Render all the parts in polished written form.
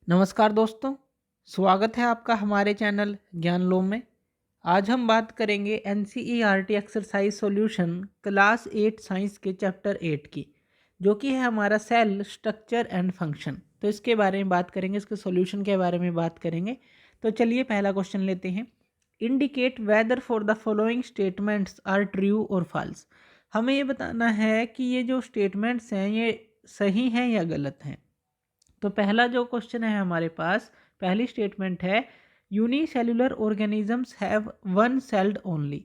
नमस्कार दोस्तों, स्वागत है आपका हमारे चैनल ज्ञानलोम में। आज हम बात करेंगे NCERT exercise solution class 8 science के चैप्टर 8 की, जो कि है हमारा सेल स्ट्रक्चर एंड फंक्शन। तो इसके बारे में बात करेंगे, इसके सॉल्यूशन के बारे में बात करेंगे। तो चलिए पहला क्वेश्चन लेते हैं। Indicate whether for the following statements are true और फॉल्स। हमें ये बताना है कि ये जो स्टेटमेंट्स हैं ये सही हैं या गलत हैं। तो पहला जो क्वेश्चन है हमारे पास, पहली स्टेटमेंट है unicellular organisms have one sailed only.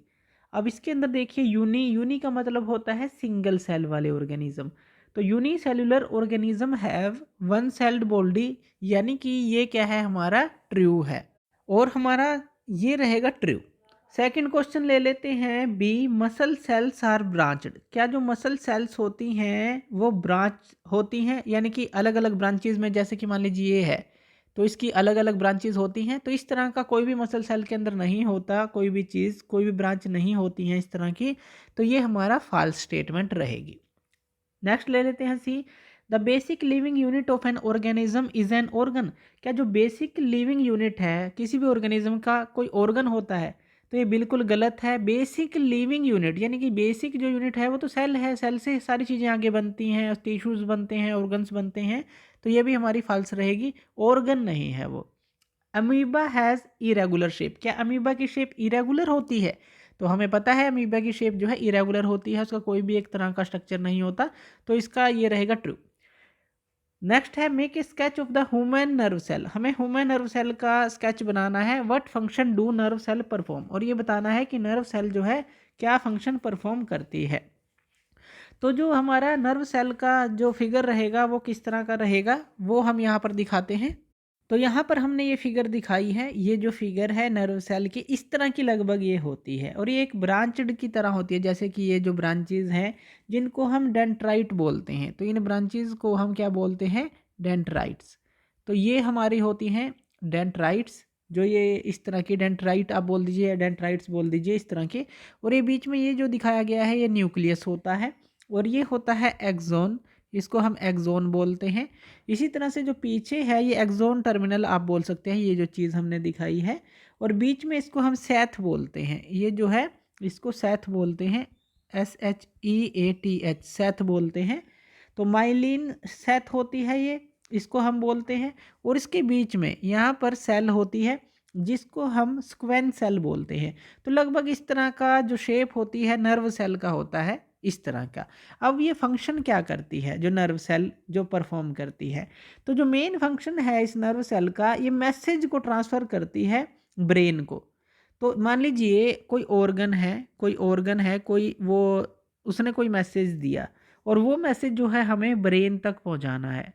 अब इसके अंदर देखिए यूनी का मतलब होता है सिंगल सेल वाले ऑर्गेनिज्म। तो unicellular organism have one sailed body, यानी कि ये क्या है हमारा ट्रू है और हमारा ये रहेगा ट्रू। सेकंड क्वेश्चन ले लेते हैं B, muscle cells are branched. क्या जो मसल सेल्स होती हैं वो ब्रांच होती हैं, यानी कि अलग अलग ब्रांचेज में, जैसे कि मान लीजिए ये है तो इसकी अलग अलग ब्रांचेज होती हैं। तो इस तरह का कोई भी मसल सेल के अंदर नहीं होता, कोई भी चीज़, कोई भी ब्रांच नहीं होती है इस तरह की। तो ये हमारा फॉल्स स्टेटमेंट रहेगी। नेक्स्ट ले लेते हैं C, the basic living unit of an organism is an organ. क्या जो बेसिक लिविंग यूनिट है किसी भी ऑर्गेनिज्म का कोई ऑर्गन होता है? तो ये बिल्कुल गलत है। बेसिक लिविंग यूनिट यानी कि बेसिक जो यूनिट है वो तो सेल है, सेल से सारी चीज़ें आगे बनती हैं, टिश्यूज़ बनते हैं, ऑर्गन्स बनते हैं। तो ये भी हमारी फॉल्स रहेगी, ऑर्गन नहीं है वो। Amoeba has irregular shape. क्या अमीबा की शेप इरेगुलर होती है? तो हमें पता है अमीबा की शेप जो है इरेगुलर होती है, उसका कोई भी एक तरह का स्ट्रक्चर नहीं होता। तो इसका ये रहेगा ट्रू। नेक्स्ट है make a sketch of the human nerve cell. हमें ह्यूमन नर्व सेल का स्केच बनाना है। What function do nerve cell perform, और ये बताना है कि नर्व सेल जो है क्या फंक्शन परफॉर्म करती है। तो जो हमारा नर्व सेल का जो फिगर रहेगा वो किस तरह का रहेगा वो हम यहाँ पर दिखाते हैं। तो यहाँ पर हमने ये फिगर दिखाई है, ये जो फिगर है नर्व सेल की इस तरह की लगभग ये होती है और ये एक ब्रांचड की तरह होती है। जैसे कि ये जो ब्रांचेज हैं जिनको हम डेंड्राइट बोलते हैं, तो इन ब्रांचेज को हम क्या बोलते हैं? डेंड्राइट्स। तो ये हमारी होती हैं डेंड्राइट्स, जो ये इस तरह की डेंड्राइट आप बोल दीजिए, डेंड्राइट्स बोल दीजिए इस तरह के। और ये बीच में ये जो दिखाया गया है ये न्यूक्लियस होता है और ये होता है एक्सोन, इसको हम एक्सोन बोलते हैं। इसी तरह से जो पीछे है ये एक्सोन टर्मिनल आप बोल सकते हैं, ये जो चीज़ हमने दिखाई है। और बीच में इसको हम सेथ बोलते हैं, ये जो है इसको सेथ बोलते हैं, SHEATH, सेथ बोलते हैं। तो माइलिन सेथ होती है ये, इसको हम बोलते हैं। और इसके बीच में यहाँ पर सेल होती है जिसको हम स्क्वेंस सेल बोलते हैं। तो लगभग इस तरह का जो शेप होती है नर्व सेल का होता है इस तरह का। अब ये फंक्शन क्या करती है जो नर्व सेल जो परफॉर्म करती है? तो जो मेन फंक्शन है इस नर्व सेल का, ये मैसेज को ट्रांसफ़र करती है ब्रेन को। तो मान लीजिए कोई ऑर्गन है, कोई वो उसने कोई मैसेज दिया और वो मैसेज जो है हमें ब्रेन तक पहुंचाना है।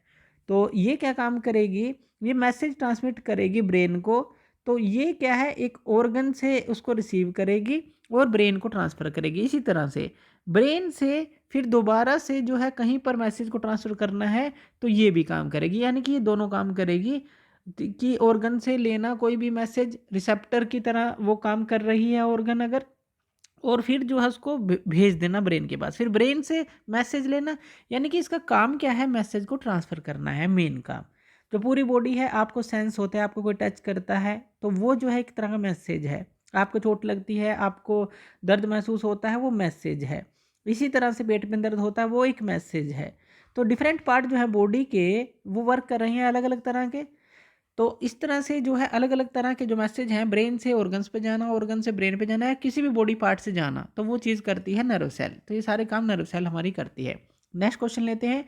तो ये क्या काम करेगी? ये मैसेज ट्रांसमिट करेगी ब्रेन को। तो ये क्या है, एक ऑर्गन से उसको रिसीव करेगी और ब्रेन को ट्रांसफ़र करेगी। इसी तरह से ब्रेन से फिर दोबारा से जो है कहीं पर मैसेज को ट्रांसफ़र करना है तो ये भी काम करेगी, यानी कि ये दोनों काम करेगी। कि ऑर्गन से लेना कोई भी मैसेज, रिसेप्टर की तरह वो काम कर रही है ऑर्गन अगर, और फिर जो है उसको भेज देना ब्रेन के पास, फिर ब्रेन से मैसेज लेना। यानी कि इसका काम क्या है? मैसेज को ट्रांसफ़र करना है, मेन काम। जो पूरी बॉडी है आपको सेंस होता है, आपको कोई टच करता है तो वो जो है एक तरह का मैसेज है। आपको चोट लगती है, आपको दर्द महसूस होता है, वो मैसेज है। इसी तरह से पेट में दर्द होता है, वो एक मैसेज है। तो डिफरेंट पार्ट जो है बॉडी के वो वर्क कर रहे हैं अलग अलग तरह के। तो इस तरह से जो है अलग अलग तरह के जो मैसेज हैं, ब्रेन से ऑर्गन्स पे जाना, ऑर्गन से ब्रेन पे जाना, है किसी भी बॉडी पार्ट से जाना, तो वो चीज़ करती है नर्व सेल। तो ये सारे काम नर्व सेल हमारी करती है। नेक्स्ट क्वेश्चन लेते हैं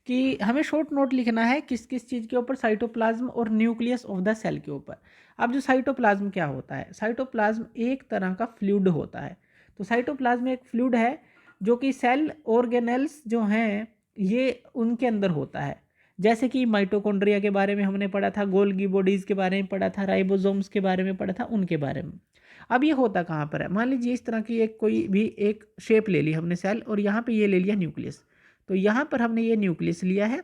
कि हमें शॉर्ट नोट लिखना है किस किस चीज़ के ऊपर, साइटोप्लाज्म और न्यूक्लियस ऑफ द सेल के ऊपर। अब जो साइटोप्लाज्म क्या होता है? साइटोप्लाज्म एक तरह का फ्लूइड होता है। तो साइटोप्लाज्म एक फ्लूइड है जो कि सेल ऑर्गेनेल्स जो हैं ये उनके अंदर होता है। जैसे कि माइटोकॉन्ड्रिया के बारे में हमने पढ़ा था, गोल्गी बॉडीज़ के बारे में पढ़ा था, राइबोसोम्स के बारे में पढ़ा था, उनके बारे में। अब ये होता कहाँ पर है? मान लीजिए इस तरह की एक कोई भी एक शेप ले ली हमने सेल, और यहाँ पे ये ले लिया न्यूक्लियस। तो यहाँ पर हमने ये न्यूक्लियस लिया है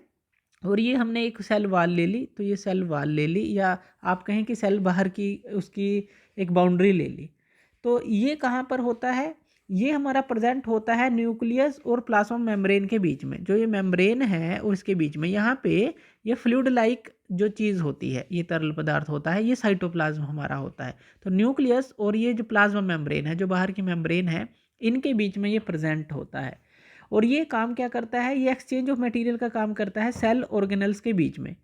और ये हमने एक सेल वाल ले ली, तो ये सेल वाल ले ली, या आप कहें कि सेल बाहर की उसकी एक बाउंड्री ले ली। तो ये कहाँ पर होता है? ये हमारा प्रेजेंट होता है न्यूक्लियस और प्लाज्मा मेम्ब्रेन के बीच में। जो ये मेम्ब्रेन है और इसके बीच में यहाँ पे ये फ्लूइड लाइक जो चीज़ होती है, ये तरल पदार्थ होता है, ये साइटोप्लाज्म हमारा होता है। तो न्यूक्लियस और ये जो प्लाज्मा मेम्ब्रेन है, जो बाहर की मेम्ब्रेन है, इनके बीच में ये प्रेजेंट होता है। और ये काम क्या करता है, ये एक्सचेंज ऑफ मटेरियल का काम करता है सेल ऑर्गेनल्स के बीच में।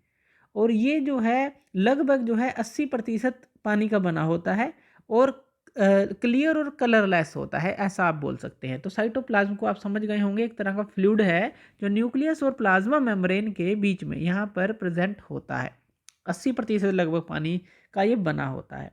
और ये जो है लगभग जो है 80% पानी का बना होता है और क्लियर और कलरलेस होता है, ऐसा आप बोल सकते हैं। तो साइटोप्लाज्म को आप समझ गए होंगे, एक तरह का फ्लूइड है जो न्यूक्लियस और प्लाज्मा मेम्ब्रेन के बीच में यहाँ पर प्रेजेंट होता है। 80% लगभग पानी का ये बना होता है।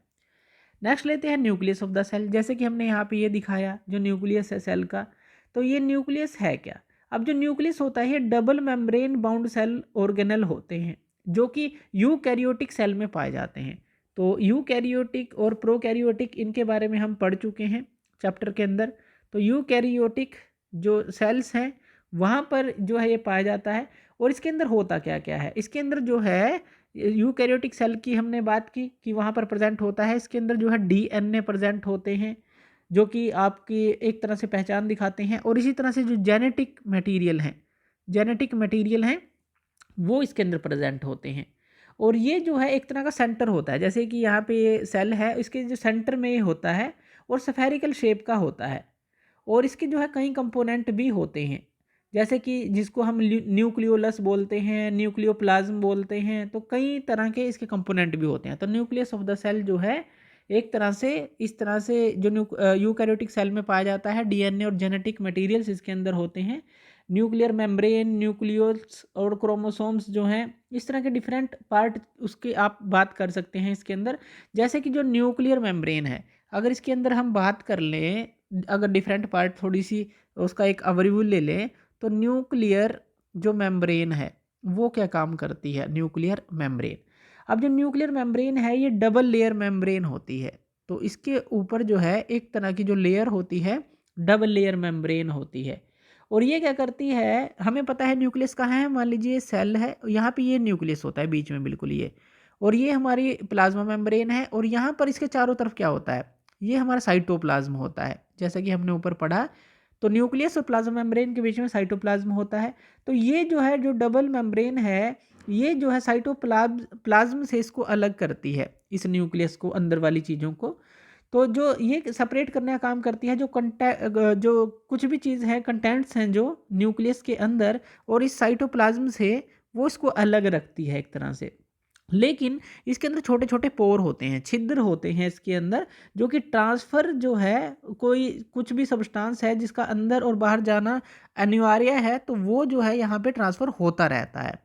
नेक्स्ट लेते हैं न्यूक्लियस ऑफ द सेल। जैसे कि हमने यहाँ पे ये दिखाया जो न्यूक्लियस है सेल का, तो ये न्यूक्लियस है क्या। अब जो न्यूक्लियस होता है ये double membrane bound cell organelle होते हैं जो कि यूकैरियोटिक सेल में पाए जाते हैं। तो यूकैरियोटिक और प्रोकैरियोटिक इनके बारे में हम पढ़ चुके हैं चैप्टर के अंदर। तो यूकैरियोटिक जो सेल्स हैं वहाँ पर जो है ये पाया जाता है। और इसके अंदर होता क्या क्या है, इसके अंदर जो है यूकैरियोटिक सेल की हमने बात की कि वहाँ पर प्रेजेंट होता है। इसके अंदर जो है डीएनए प्रेजेंट होते हैं जो कि आपकी एक तरह से पहचान दिखाते हैं। और इसी तरह से जो जेनेटिक मटेरियल हैं वो इसके अंदर प्रेजेंट होते हैं। और ये जो है एक तरह का सेंटर होता है, जैसे कि यहाँ पे ये सेल है, इसके जो सेंटर में ये होता है और स्फेरिकल शेप का होता है। और इसके जो है कई कंपोनेंट भी होते हैं, जैसे कि जिसको हम न्यूक्लियोलस बोलते हैं, न्यूक्लियोप्लाज्म बोलते हैं। तो कई तरह के इसके कंपोनेंट भी होते हैं। तो न्यूक्लियस ऑफ द सेल जो है एक तरह से इस तरह से जो यूकैरियोटिक सेल में पाया जाता है, डीएनए और जेनेटिक मटेरियल्स इसके अंदर होते हैं। न्यूक्लियर मेम्ब्रेन, न्यूक्लियोल्स और क्रोमोसोम्स जो हैं, इस तरह के डिफरेंट पार्ट उसकी आप बात कर सकते हैं इसके अंदर। जैसे कि जो न्यूक्लियर मेम्ब्रेन है, अगर इसके अंदर हम बात कर लें, अगर डिफरेंट पार्ट थोड़ी सी उसका एक ओवरव्यू ले लें, तो न्यूक्लियर जो मेम्ब्रेन है वो क्या काम करती है, न्यूक्लियर मेम्ब्रेन। अब जो न्यूक्लियर मेम्ब्रेन है ये डबल लेयर मेम्ब्रेन होती है। तो इसके ऊपर जो है एक तरह की जो लेयर होती है डबल लेयर मेम्ब्रेन होती है। और ये क्या करती है, हमें पता है न्यूक्लियस कहाँ है, मान लीजिए सेल है, यहाँ पे ये न्यूक्लियस होता है बीच में बिल्कुल ये, और ये हमारी प्लाज्मा मेम्ब्रेन है। और यहाँ पर इसके चारों तरफ क्या होता है, ये हमारा साइटोप्लाज्म होता है। जैसा कि हमने ऊपर पढ़ा, तो न्यूक्लियस और प्लाज्मा मेम्ब्रेन के बीच में साइटोप्लाज्म होता है। तो ये जो है जो डबल मेम्ब्रेन है, ये जो है साइटोप्लाज्म से इसको अलग करती है, इस न्यूक्लियस को, अंदर वाली चीज़ों को। तो जो ये सेपरेट करने का काम करती है, जो कुछ भी चीज़ है, कंटेंट्स हैं जो न्यूक्लियस के अंदर और इस साइटोप्लाज्म से, वो इसको अलग रखती है एक तरह से। लेकिन इसके अंदर छोटे छोटे पोर होते हैं, छिद्र होते हैं इसके अंदर, जो कि ट्रांसफ़र जो है, कोई कुछ भी सब्सटेंस है जिसका अंदर और बाहर जाना अनिवार्य है, तो वो जो है यहाँ पे ट्रांसफ़र होता रहता है।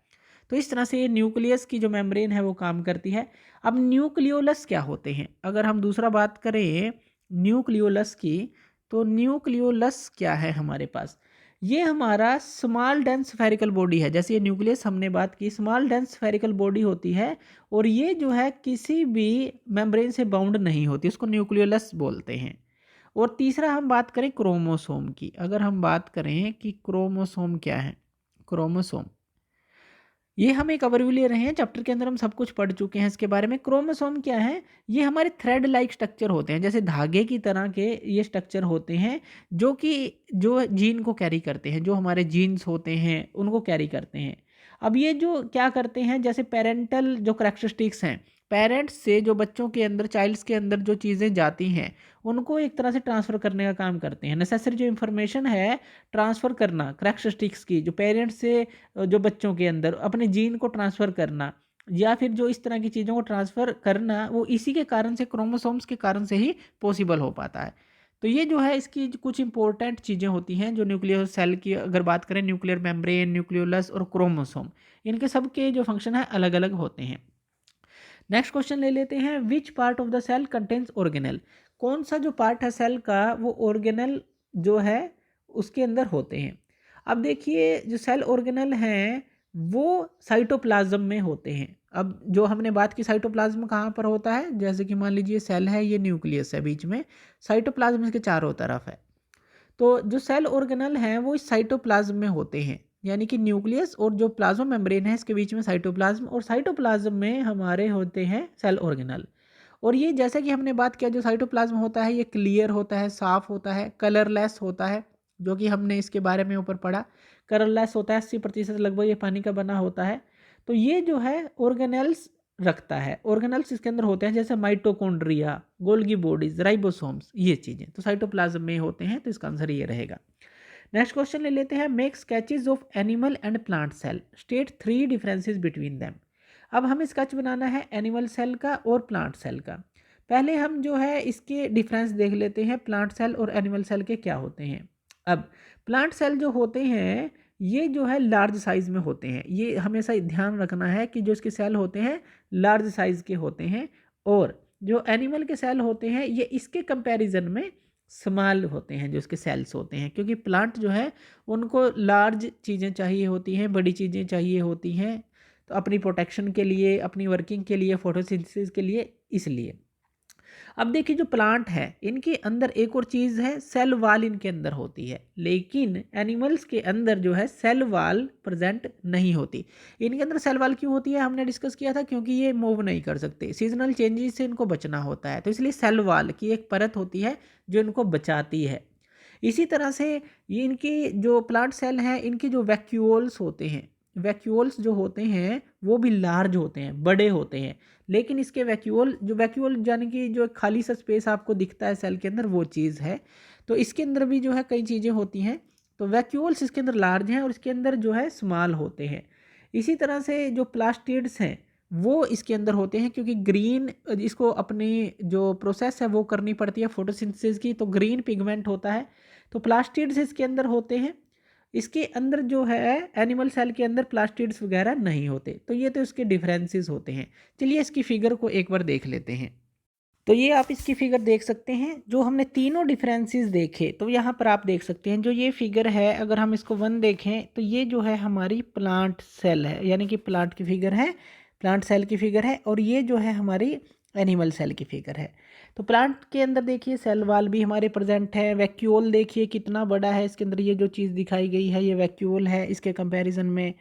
तो इस तरह से ये न्यूक्लियस की जो मेम्ब्रेन है वो काम करती है। अब न्यूक्लियोलस क्या होते हैं, अगर हम दूसरा बात करें न्यूक्लियोलस की, तो न्यूक्लियोलस क्या है हमारे पास, ये हमारा स्मॉल डेंस स्फेरिकल बॉडी है। जैसे ये न्यूक्लियस हमने बात की, स्मॉल डेंस स्फेरिकल बॉडी होती है और ये जो है किसी भी मेम्ब्रेन से बाउंड नहीं होती, उसको न्यूक्लियोलस बोलते हैं। और तीसरा हम बात करें क्रोमोसोम की, अगर हम बात करें कि क्रोमोसोम क्या है, क्रोमोसोम, ये हम एक ओवरव्यू ले रहे हैं, चैप्टर के अंदर हम सब कुछ पढ़ चुके हैं इसके बारे में। क्रोमोसोम क्या है, ये हमारे थ्रेड लाइक स्ट्रक्चर होते हैं, जैसे धागे की तरह के ये स्ट्रक्चर होते हैं जो कि जो जीन को कैरी करते हैं, जो हमारे जीन्स होते हैं उनको कैरी करते हैं। अब ये जो क्या करते हैं, जैसे पेरेंटल जो करैक्टरिस्टिक्स हैं, पेरेंट्स से जो बच्चों के अंदर, चाइल्ड्स के अंदर जो चीज़ें जाती हैं उनको एक तरह से ट्रांसफ़र करने का काम करते हैं। नेसेसरी जो इन्फॉर्मेशन है ट्रांसफ़र करना करैक्टरिस्टिक्स की, जो पेरेंट्स से जो बच्चों के अंदर अपने जीन को ट्रांसफ़र करना, या फिर जो इस तरह की चीज़ों को ट्रांसफ़र करना, वो इसी के कारण से, क्रोमोसोम्स के कारण से ही पॉसिबल हो पाता है। तो ये जो है इसकी कुछ इंपॉर्टेंट चीज़ें होती हैं जो न्यूक्लियर सेल की अगर बात करें, न्यूक्लियर मेम्ब्रेन, न्यूक्लियोलस और क्रोमोसोम, इनके सब के जो फंक्शन है अलग अलग होते हैं। नेक्स्ट क्वेश्चन ले लेते हैं, which part of the cell contains organelle, कौन सा जो पार्ट है सेल का वो ऑर्गेनल जो है उसके अंदर होते हैं। अब देखिए जो सेल ऑर्गेनल हैं वो साइटोप्लाज्म में होते हैं। अब जो हमने बात की साइटोप्लाज्म कहाँ पर होता है, जैसे कि मान लीजिए सेल है, ये न्यूक्लियस है बीच में, साइटोप्लाज्म इसके चारों तरफ है। तो जो सेल ऑर्गेनल हैं वो इस साइटोप्लाज्म में होते हैं, यानी कि न्यूक्लियस और जो प्लाज्मा मेम्ब्रेन है इसके बीच में साइटोप्लाज्म, और साइटोप्लाज्म में हमारे होते हैं सेल ऑर्गेनल। और ये जैसे कि हमने बात किया, जो साइटोप्लाज्म होता है ये क्लियर होता है, साफ होता है, कलरलेस होता है, जो कि हमने इसके बारे में ऊपर पढ़ा, कलरलेस होता है, 80% लगभग ये पानी का बना होता है। तो ये जो है ऑर्गेनेल्स रखता है। ऑर्गेनेल्स इसके अंदर होते हैं जैसे माइटोकॉन्ड्रिया, गोल्गी बॉडीज, राइबोसोम्स, ये चीज़ें तो साइटोप्लाज्म में होते हैं, तो इसका आंसर ये रहेगा। नेक्स्ट क्वेश्चन ले लेते हैं, make sketches of animal and plant cell, state 3 differences between them. अब हमें स्केच बनाना है एनिमल सेल का और प्लांट सेल का। पहले हम जो है इसके डिफरेंस देख लेते हैं, प्लांट सेल और एनिमल सेल के क्या होते हैं। अब प्लांट सेल जो होते हैं ये जो है लार्ज साइज में होते हैं, ये हमेशा ध्यान रखना है कि जो इसके सेल होते हैं लार्ज साइज के होते हैं, और जो एनिमल के सेल होते हैं ये इसके कंपैरिजन में स्मॉल होते हैं जो इसके सेल्स होते हैं, क्योंकि प्लांट जो है उनको लार्ज चीज़ें चाहिए होती हैं, बड़ी चीज़ें चाहिए होती हैं, तो अपनी प्रोटेक्शन के लिए, अपनी वर्किंग के लिए, फोटोसिंथेसिस के लिए, इसलिए। अब देखिए जो प्लांट है इनके अंदर एक और चीज़ है, सेल वाल इनके अंदर होती है, लेकिन एनिमल्स के अंदर जो है सेल वाल प्रेजेंट नहीं होती। इनके अंदर सेल वाल क्यों होती है हमने डिस्कस किया था, क्योंकि ये मूव नहीं कर सकते, सीजनल चेंजेस से इनको बचना होता है, तो इसलिए सेल वाल की एक परत होती है जो इनको बचाती है। इसी तरह से ये इनकी जो प्लांट सेल हैं इनके जो वैक्यूल्स होते हैं, वैक्यूल्स जो होते हैं वो भी लार्ज होते हैं, बड़े होते हैं, लेकिन इसके वैक्यूल यानी कि जो खाली सा स्पेस आपको दिखता है सेल के अंदर वो चीज़ है, तो इसके अंदर भी जो है कई चीज़ें होती हैं, तो वैक्यूल्स इसके अंदर लार्ज हैं और इसके अंदर जो है स्मॉल होते हैं। इसी तरह से जो प्लास्टिड्स हैं वो इसके अंदर होते हैं, क्योंकि ग्रीन इसको अपनी जो प्रोसेस है वो करनी पड़ती है फोटोसिंथेसिस की, तो ग्रीन पिगमेंट होता है, तो प्लास्टिड्स इसके अंदर होते हैं। इसके अंदर जो है एनिमल सेल के अंदर प्लास्टिड्स वगैरह नहीं होते, तो ये तो इसके डिफरेंसेस होते हैं। चलिए इसकी फिगर को एक बार देख लेते हैं। तो ये आप इसकी फिगर देख सकते हैं, जो हमने तीनों डिफरेंसेस देखे, तो यहाँ पर आप देख सकते हैं जो ये फिगर है, अगर हम इसको 1 देखें तो ये जो है हमारी प्लांट सेल है, यानी कि प्लांट की फिगर है, प्लांट सेल की फिगर है, और ये जो है हमारी एनिमल सेल की फिगर है। तो प्लांट के अंदर देखिए सेल वाल भी हमारे प्रेजेंट है, वैक्यूल देखिए कितना बड़ा है, इसके अंदर ये जो चीज़ दिखाई गई है ये वैक्यूल है इसके कंपैरिजन में।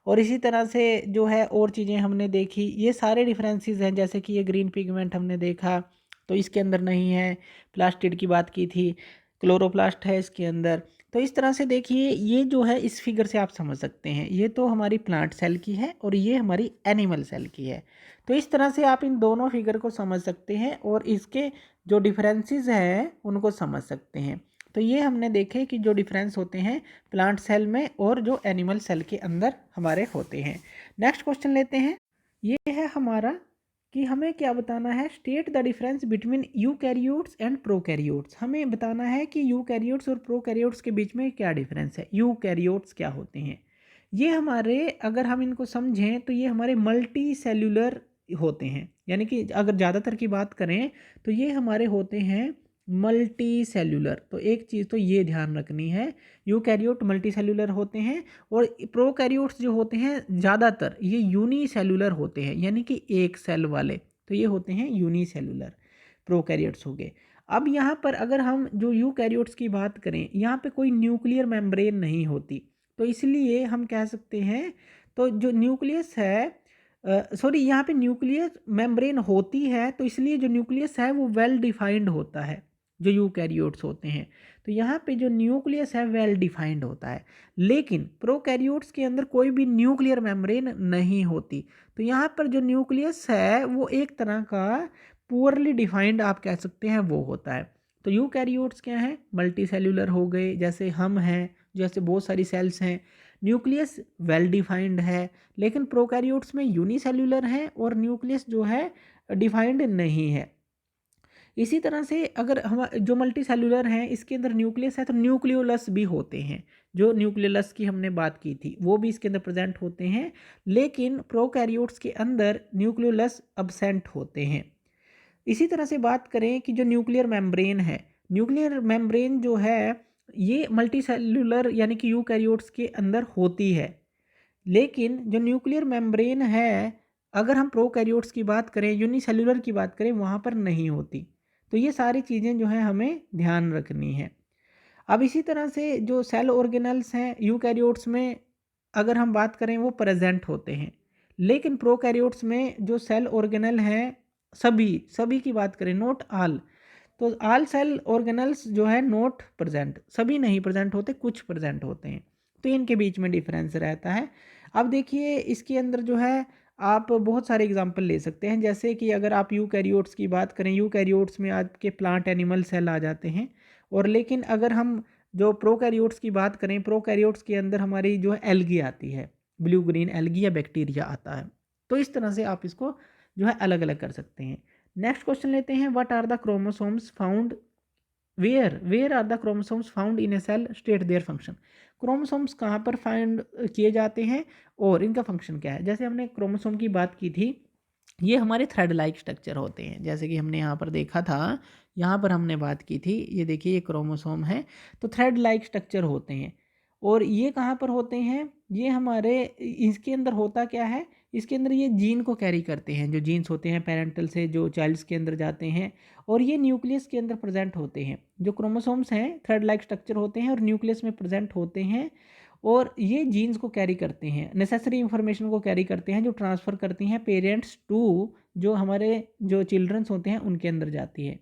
और इसी तरह से जो है और चीज़ें हमने देखी, ये सारे डिफरेंसेस हैं, जैसे कि ये ग्रीन पिगमेंट हमने देखा तो इसके अंदर नहीं है, प्लास्टिड की बात की थी, क्लोरोप्लास्ट है इसके अंदर। तो इस तरह से देखिए ये जो है इस फिगर से आप समझ सकते हैं, ये तो हमारी प्लांट सेल की है और ये हमारी एनिमल सेल की है। तो इस तरह से आप इन दोनों फिगर को समझ सकते हैं और इसके जो डिफरेंसेस हैं उनको समझ सकते हैं। तो ये हमने देखे कि जो डिफरेंस होते हैं प्लांट सेल में और जो एनिमल सेल के अंदर हमारे होते हैं। नेक्स्ट क्वेश्चन लेते हैं, ये है हमारा कि हमें क्या बताना है, state the difference between eukaryotes and prokaryotes. हमें बताना है कि यूकैरियोट्स और प्रोकैरियोट्स के बीच में क्या डिफरेंस है। यूकैरियोट्स क्या होते हैं, ये हमारे, अगर हम इनको समझें तो ये हमारे मल्टी सेल्यूलर होते हैं, यानी कि अगर ज़्यादातर की बात करें तो ये हमारे होते हैं मल्टी सेल्यूलर। तो एक चीज़ तो ये ध्यान रखनी है, यूकैरियोट मल्टी सेल्यूलर होते हैं, और प्रोकैरियोट्स जो होते हैं ज़्यादातर ये यूनिसेल्यूलर होते हैं, यानी कि एक सेल वाले, तो ये होते हैं यूनिसेल्यूलर प्रोकैरियोट्स हो गए। अब यहाँ पर अगर हम जो यूकैरियोट्स की बात करें, यहाँ पे कोई न्यूक्लियर मेम्ब्रेन नहीं होती, तो इसलिए हम कह सकते हैं, तो जो न्यूक्लियस है सॉरी यहाँ पे न्यूक्लियस मेम्ब्रेन होती है, तो इसलिए जो न्यूक्लियस है वो वेल डिफाइंड होता है जो यूकैरियोट्स होते हैं, तो यहाँ पे जो न्यूक्लियस है वेल डिफाइंड होता है, लेकिन प्रोकैरियोट्स के अंदर कोई भी न्यूक्लियर मेम्ब्रेन नहीं होती, तो यहाँ पर जो न्यूक्लियस है वो एक तरह का पुअरली डिफाइंड आप कह सकते हैं वो होता है। तो यूकैरियोट्स क्या हैं, मल्टी सेल्यूलर हो गए, जैसे हम हैं, जैसे बहुत सारी सेल्स हैं, न्यूक्लियस वेल डिफाइंड है, लेकिन प्रोकैरियोट्स में यूनिसेल्यूलर है और न्यूक्लियस जो है डिफाइंड नहीं है। इसी तरह से अगर हम जो मल्टी सेल्यूलर हैं इसके अंदर न्यूक्लियस है तो न्यूक्लियोलस भी होते हैं, जो न्यूक्लियोलस की हमने बात की थी वो भी इसके अंदर प्रेजेंट होते हैं, लेकिन प्रोकैरियोट्स के अंदर न्यूक्लियोलस अब्सेंट होते हैं। इसी तरह से बात करें कि जो न्यूक्लियर मेम्ब्रेन है, न्यूक्लियर मेम्ब्रेन जो है ये मल्टी सेल्यूलर यानी कि यूकैरियोट्स के अंदर होती है, लेकिन जो न्यूक्लियर मेम्ब्रेन है अगर हम प्रोकैरियोट्स की बात करें, यूनिसेल्यूलर की बात करें, वहाँ पर नहीं होती। तो ये सारी चीज़ें जो हैं हमें ध्यान रखनी है। अब इसी तरह से जो सेल ऑर्गेनल्स हैं यूकैरियोट्स में अगर हम बात करें वो प्रेजेंट होते हैं, लेकिन प्रोकैरियोट्स में जो सेल ऑर्गेनल हैं सभी सभी की बात करें, नोट आल, तो आल सेल ऑर्गेनल्स जो है नोट प्रेजेंट, सभी नहीं प्रेजेंट होते, कुछ प्रेजेंट होते हैं, तो इनके बीच में डिफरेंस रहता है। अब देखिए इसके अंदर जो है आप बहुत सारे एग्जाम्पल ले सकते हैं, जैसे कि अगर आप यूकैरियोट्स की बात करें, यूकैरियोट्स में आपके प्लांट एनिमल सेल आ जाते हैं। और लेकिन अगर हम जो प्रोकैरियोट्स की बात करें, प्रोकैरियोट्स के अंदर हमारी जो है एल्गी आती है, ब्लू ग्रीन एल्गी या बैक्टीरिया आता है। तो इस तरह से आप इसको जो है अलग अलग कर सकते हैं। नेक्स्ट क्वेश्चन लेते हैं, what are the chromosomes found where are the chromosomes found in a cell, state their function. Chromosomes कहाँ पर फाइंड किए जाते हैं और इनका फंक्शन क्या है। जैसे हमने क्रोमोसोम की बात की थी, ये हमारे थ्रेड लाइक स्ट्रक्चर होते हैं, जैसे कि हमने यहाँ पर देखा था, यहाँ पर हमने बात की थी, ये देखिए ये क्रोमोसोम है, तो थ्रेड लाइक स्ट्रक्चर होते हैं। और ये कहाँ पर होते हैं, ये हमारे इसके अंदर होता क्या है, इसके अंदर ये जीन को कैरी करते हैं, जो जीन्स होते हैं पेरेंटल से जो चाइल्ड्स के अंदर जाते हैं, और ये न्यूक्लियस के अंदर प्रेजेंट होते हैं। जो क्रोमोसोम्स हैं थ्रेड लाइक स्ट्रक्चर होते हैं और न्यूक्लियस में प्रेजेंट होते हैं, और ये जीन्स को कैरी करते हैं, नेसेसरी इंफॉर्मेशन को कैरी करते हैं, जो ट्रांसफ़र करती हैं पेरेंट्स टू जो हमारे जो चिल्ड्रंस होते हैं उनके अंदर जाती है।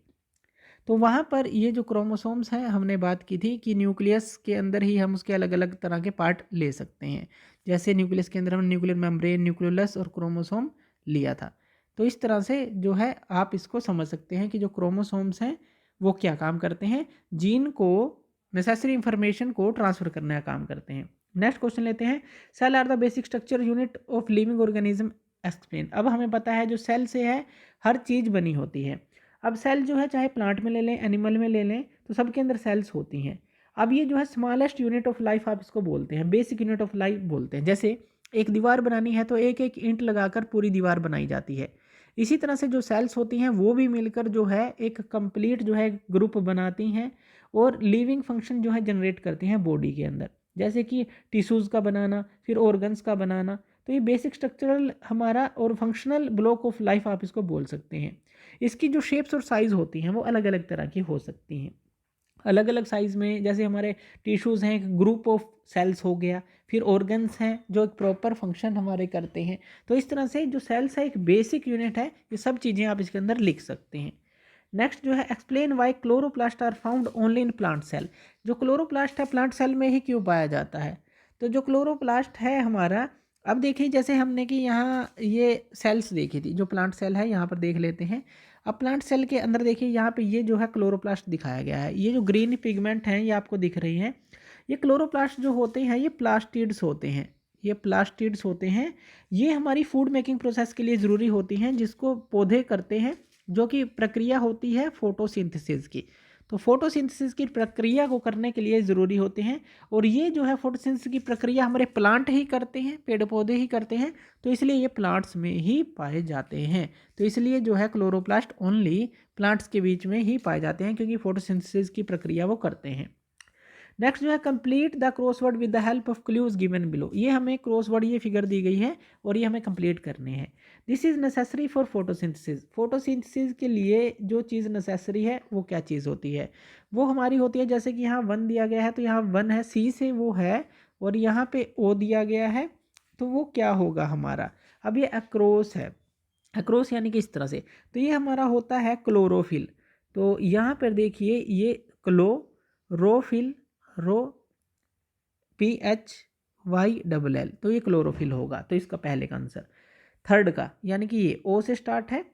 तो वहाँ पर ये जो क्रोमोसोम्स हैं, हमने बात की थी कि न्यूक्लियस के अंदर ही हम उसके अलग अलग तरह के पार्ट ले सकते हैं। जैसे न्यूक्लियस के अंदर हम न्यूक्लियर मेम्ब्रेन, न्यूक्लियोलस और क्रोमोसोम लिया था। तो इस तरह से जो है आप इसको समझ सकते हैं कि जो क्रोमोसोम्स हैं वो क्या काम करते हैं, जीन को नेसेसरी इंफॉर्मेशन को ट्रांसफ़र करने का काम करते हैं। नेक्स्ट क्वेश्चन लेते हैं, cell are the basic structure unit of living organism explain. अब हमें पता है जो सेल से है हर चीज़ बनी होती है। अब सेल जो है चाहे प्लांट में ले लें, एनिमल में ले लें, तो सबके अंदर सेल्स होती हैं। अब ये जो है स्मॉलेस्ट यूनिट ऑफ लाइफ आप इसको बोलते हैं, बेसिक यूनिट ऑफ लाइफ बोलते हैं। जैसे एक दीवार बनानी है तो एक एक ईंट लगाकर पूरी दीवार बनाई जाती है। इसी तरह से जो सेल्स होती हैं वो भी मिलकर जो है एक कंप्लीट जो है ग्रुप बनाती हैं और लिविंग फंक्शन जो है जनरेट करती हैं बॉडी के अंदर, जैसे कि टिश्यूज़ का बनाना, फिर ऑर्गन्स का बनाना। तो ये बेसिक स्ट्रक्चरल हमारा और फंक्शनल ब्लॉक ऑफ लाइफ आप इसको बोल सकते हैं। इसकी जो शेप्स और साइज़ होती हैं वो अलग अलग तरह की हो सकती हैं। अलग अलग साइज़ में, जैसे हमारे टिश्यूज़ हैं, एक ग्रुप ऑफ सेल्स हो गया, फिर ऑर्गन्स हैं जो एक प्रॉपर फंक्शन हमारे करते हैं। तो इस तरह से जो सेल्स है एक बेसिक यूनिट है, ये सब चीज़ें आप इसके अंदर लिख सकते हैं। नेक्स्ट जो है, explain why chloroplast are found only in plant cell. जो क्लोरोप्लास्ट है प्लांट सेल में ही क्यों पाया जाता है। तो जो क्लोरोप्लास्ट है हमारा, अब देखिए जैसे हमने कि यहाँ ये सेल्स देखी थी, जो प्लांट सेल है यहाँ पर देख लेते हैं। अब प्लांट सेल के अंदर देखिए यहाँ पे ये जो है क्लोरोप्लास्ट दिखाया गया है, ये जो ग्रीन पिगमेंट हैं ये आपको दिख रही हैं, ये क्लोरोप्लास्ट जो होते हैं ये प्लास्टिड्स होते हैं, ये प्लास्टिड्स होते हैं। ये हमारी फूड मेकिंग प्रोसेस के लिए ज़रूरी होती हैं, जिसको पौधे करते हैं, जो कि प्रक्रिया होती है फोटोसिंथेसिस की। तो फोटोसिंथेसिस की प्रक्रिया को करने के लिए ज़रूरी होते हैं, और ये जो है फोटोसिंथेसिस की प्रक्रिया हमारे प्लांट ही करते हैं, पेड़ पौधे ही करते हैं। तो इसलिए ये प्लांट्स में ही पाए जाते हैं। तो इसलिए जो है क्लोरोप्लास्ट ओनली प्लांट्स के बीच में ही पाए जाते हैं, क्योंकि फोटोसिंथेसिस की प्रक्रिया वो करते हैं। नेक्स्ट जो है, complete the crossword with the help of clues given below. ये हमें क्रॉसवर्ड, ये फिगर दी गई है और ये हमें कंप्लीट करने हैं। This is necessary for photosynthesis. Photosynthesis के लिए जो चीज़ नेसेसरी है वो क्या चीज़ होती है, वो हमारी होती है, जैसे कि यहाँ 1 दिया गया है तो यहाँ 1 है, सी से वो है, और यहाँ पे ओ दिया गया है, तो वो क्या होगा हमारा। अब ये अक्रोस है, अक्रोस यानी कि इस तरह से, तो ये हमारा होता है क्लोरोफिल। तो यहाँ पर देखिए ये क्लोरोफिल, रो PHYLL, तो ये क्लोरोफिल होगा। तो इसका पहले का आंसर। थर्ड का यानी कि ये ओ से स्टार्ट है,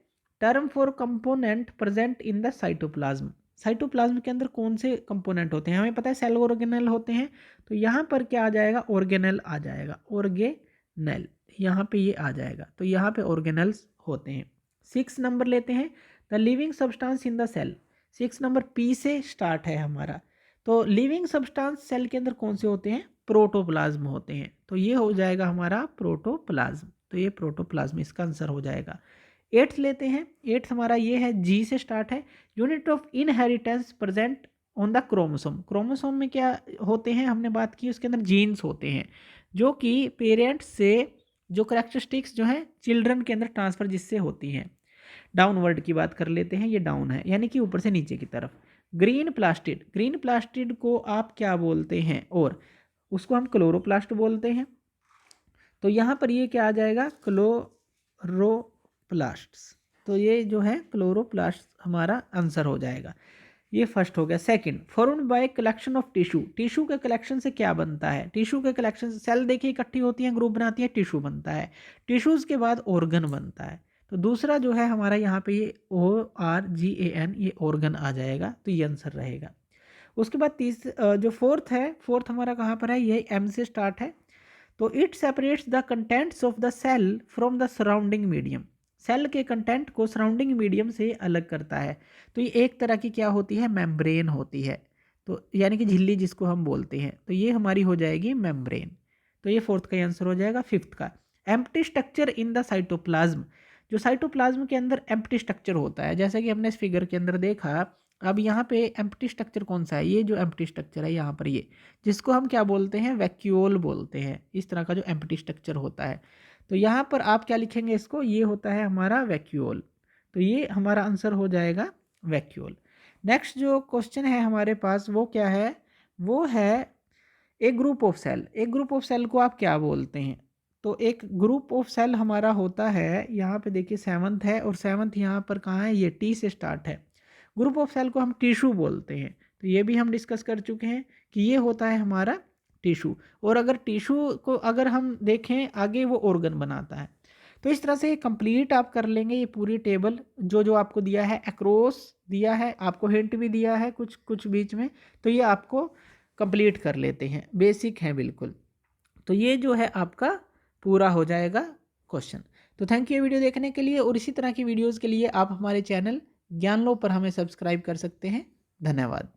term for component present in the cytoplasm. Cytoplasm के अंदर कौन से कंपोनेंट होते हैं, हमें पता है सेल ऑर्गेनेल होते हैं, तो यहाँ पर क्या आ जाएगा, ऑर्गेनेल आ जाएगा, ऑर्गेनेल यहाँ पे ये आ जाएगा, तो यहाँ पे ऑर्गेनेल्स होते हैं। 6 नंबर लेते हैं, the living substance in the cell. 6 number P से स्टार्ट है हमारा। तो लिविंग सब्सटेंस सेल के अंदर कौन से होते हैं, प्रोटोप्लाज्म होते हैं, तो ये हो जाएगा हमारा प्रोटोप्लाज्म। तो ये प्रोटोप्लाज्म इसका आंसर हो जाएगा। 8th लेते हैं, 8th हमारा ये है, जी से स्टार्ट है, unit of inheritance present on the chromosome. Chromosome में क्या होते हैं, हमने बात की, उसके अंदर जीन्स होते हैं, जो कि पेरेंट्स से जो करेक्टरिस्टिक्स जो है चिल्ड्रन के अंदर ट्रांसफर जिससे होती हैं। डाउनवर्ड की बात कर लेते हैं, ये डाउन है यानी कि ऊपर से नीचे की तरफ। ग्रीन प्लास्टिड, ग्रीन प्लास्टिड को आप क्या बोलते हैं, और उसको हम क्लोरोप्लास्ट बोलते हैं। तो यहाँ पर ये क्या आ जाएगा, क्लोरोप्लास्ट्स। तो ये जो है क्लोरोप्लास्ट हमारा आंसर हो जाएगा। ये फर्स्ट हो गया। Second, formed by collection of tissue, tissue के कलेक्शन से क्या बनता है, टिश्यू के कलेक्शन से सेल देखिए इकट्ठी होती हैं, ग्रुप बनाती है, टिश्यू बनता है, टिश्यूज के बाद ऑर्गन बनता है। तो दूसरा जो है हमारा यहाँ पे ये ORGAN, ये ऑर्गन आ जाएगा, तो ये आंसर रहेगा। उसके बाद जो फोर्थ है, फोर्थ हमारा कहाँ पर है, ये M से स्टार्ट है। तो it separates the contents of the cell from the surrounding medium, cell के कंटेंट को सराउंडिंग मीडियम से अलग करता है। तो ये एक तरह की क्या होती है, मेम्ब्रेन होती है, तो यानी कि झिल्ली जिसको हम बोलते हैं, तो ये हमारी हो जाएगी मेम्ब्रेन। तो ये फोर्थ का आंसर हो जाएगा। फिफ्थ का, empty structure in the cytoplasm, जो साइटोप्लाज्म के अंदर एम्प्टी स्ट्रक्चर होता है, जैसा कि हमने इस फिगर के अंदर देखा। अब यहाँ पे एम्प्टी स्ट्रक्चर कौन सा है, ये जो एम्प्टी स्ट्रक्चर है यहाँ पर, ये जिसको हम क्या बोलते हैं, वैक्यूल बोलते हैं, इस तरह का जो एम्प्टी स्ट्रक्चर होता है। तो यहाँ पर आप क्या लिखेंगे इसको, ये होता है हमारा वैक्यूल। तो ये हमारा आंसर हो जाएगा वैक्यूल। नेक्स्ट जो क्वेश्चन है हमारे पास वो क्या है, वो है एक ग्रुप ऑफ सेल, एक ग्रुप ऑफ सेल को आप क्या बोलते हैं। तो एक ग्रुप ऑफ सेल हमारा होता है, यहाँ पे देखिए सेवंथ है, और सेवंथ यहाँ पर कहाँ है, ये T से स्टार्ट है। ग्रुप ऑफ सेल को हम टिश्यू बोलते हैं, तो ये भी हम डिस्कस कर चुके हैं कि ये होता है हमारा टिश्यू। और अगर टिश्यू को अगर हम देखें आगे, वो ऑर्गन बनाता है। तो इस तरह से कंप्लीट आप कर लेंगे ये पूरी टेबल, जो जो आपको दिया है अक्रॉस दिया है, आपको हिंट भी दिया है कुछ कुछ बीच में, तो ये आपको कंप्लीट कर लेते हैं, बेसिक है बिल्कुल। तो ये जो है आपका पूरा हो जाएगा क्वेश्चन। तो थैंक यू वीडियो देखने के लिए, और इसी तरह की वीडियोज़ के लिए आप हमारे चैनल ज्ञान लो पर हमें सब्सक्राइब कर सकते हैं। धन्यवाद।